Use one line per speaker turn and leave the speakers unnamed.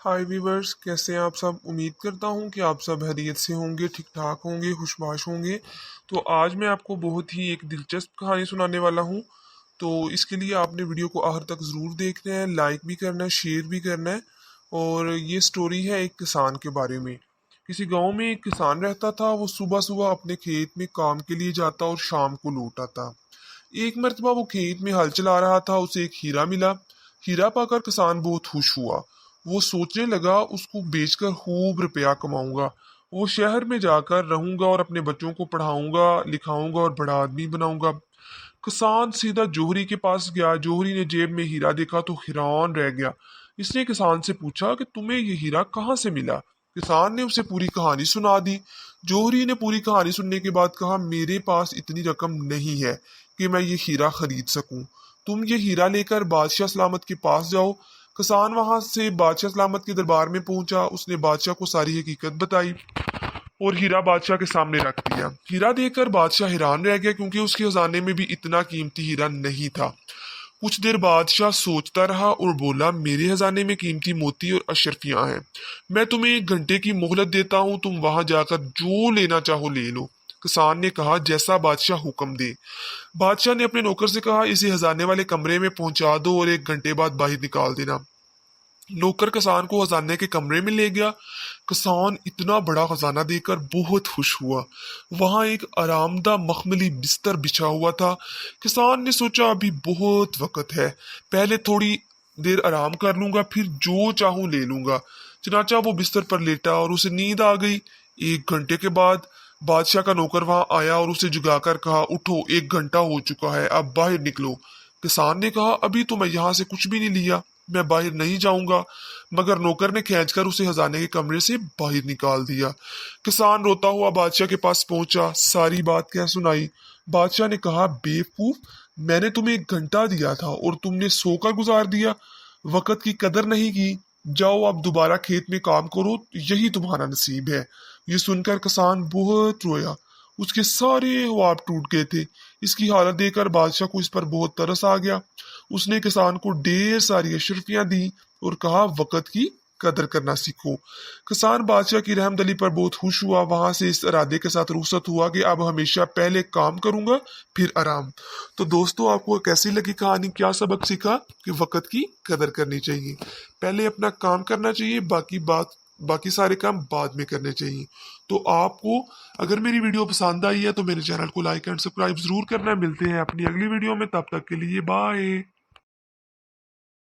हाय viewers, कैसे हैं आप सब। उम्मीद करता हूं कि आप सब खैरियत से होंगे, ठीक ठाक होंगे, खुशबाश होंगे। तो आज मैं आपको बहुत ही एक दिलचस्प कहानी सुनाने वाला हूं। तो इसके लिए आपने वीडियो को आखिर तक ज़रूर देखना है, लाइक भी करना है, शेयर भी करना है। और ये स्टोरी है एक किसान के बारे में। किसी गांव में एक किसान रहता था। वो सुबह सुबह अपने खेत में काम के लिए जाता और शाम को लौट आता। एक मर्तबा वो खेत में हल चला रहा था, उसे एक हीरा मिला। हीरा पाकर किसान बहुत खुश हुआ। वो सोचने लगा, उसको बेचकर खूब रुपया कमाऊंगा। वो शहर में जाकर रहूंगा और अपने बच्चों को पढ़ाऊंगा, लिखाऊंगा और बड़ा आदमी बनाऊंगा। किसान सीधा जौहरी के पास गया। जौहरी ने जेब में हीरा देखा तो हैरान रह गया। इसने किसान से पूछा कि तुम्हें ये हीरा कहाँ से मिला। किसान ने उसे पूरी कहानी सुना दी। जौहरी ने पूरी कहानी सुनने के बाद कहा, मेरे पास इतनी रकम नहीं है कि मैं ये हीरा खरीद सकूं। तुम ये हीरा लेकर बादशाह सलामत के पास जाओ। किसान वहां से बादशाह सलामत के दरबार में पहुंचा। उसने बादशाह को सारी हकीकत बताई और हीरा बादशाह के सामने रख दिया। हीरा देखकर बादशाह हैरान रह गया, क्योंकि उसके खजाने में भी इतना कीमती हीरा नहीं था। कुछ देर बादशाह सोचता रहा और बोला, मेरे खजाने में कीमती मोती और अशरफियां हैं। मैं तुम्हें 1 घंटे की मोहलत देता हूँ, तुम वहां जाकर जो लेना चाहो ले लो। किसान ने कहा, जैसा बादशाह हुक्म दे। बादशाह ने अपने नौकर से कहा, इसे खजाने वाले कमरे में पहुंचा दो और 1 घंटे बाद बाहर निकाल देना। नौकर किसान को खजाने के कमरे में ले गया। किसान इतना बड़ा खजाना देखकर बहुत खुश हुआ। वहां एक आरामदा मखमली बिस्तर बिछा हुआ था। किसान ने सोचा, अभी बहुत वक्त है, पहले थोड़ी देर आराम कर लूंगा, फिर जो चाहूं ले लूंगा। चनाचा वो बिस्तर पर लेटा और उसे नींद आ गई। 1 घंटे के बाद बादशाह का नौकर वहां आया और उसे जगाकर कहा, उठो, 1 घंटा हो चुका है, अब बाहर निकलो। किसान ने कहा, अभी तो मैं यहाँ से कुछ भी नहीं लिया, मैं बाहर नहीं जाऊंगा। मगर नौकर ने खींचकर उसे खजाने के कमरे से बाहर निकाल दिया। किसान रोता हुआ बादशाह के पास पहुंचा, सारी बात कह सुनाई। बादशाह ने कहा, बेवकूफ, मैंने तुम्हें 1 घंटा दिया था और तुमने 100 का गुजार दिया। वक्त की कदर नहीं की। जाओ अब दोबारा खेत में काम करो, यही तुम्हारा नसीब है। ये सुनकर किसान बहुत रोया। उसके सारे ख्वाब टूट गए थे। इसकी हालत देखकर बादशाह को इस पर बहुत तरस आ गया। उसने किसान को ढेर सारी अशरफियां दी और कहा, वक्त की कदर करना सीखो। किसान बादशाह की रहमदिली पर बहुत खुश हुआ। वहां से इस इरादे के साथ रुखसत हुआ कि अब हमेशा पहले काम करूंगा, फिर आराम। तो दोस्तों, आपको कैसी लगी कहानी, क्या सबक सीखा कि वक्त की कदर करनी चाहिए, पहले अपना काम करना चाहिए, बाकी सारे काम बाद में करने चाहिए। तो आपको अगर मेरी वीडियो पसंद आई है तो मेरे चैनल को लाइक एंड सब्सक्राइब जरूर करना। मिलते हैं अपनी अगली वीडियो में, तब तक के लिए बाय।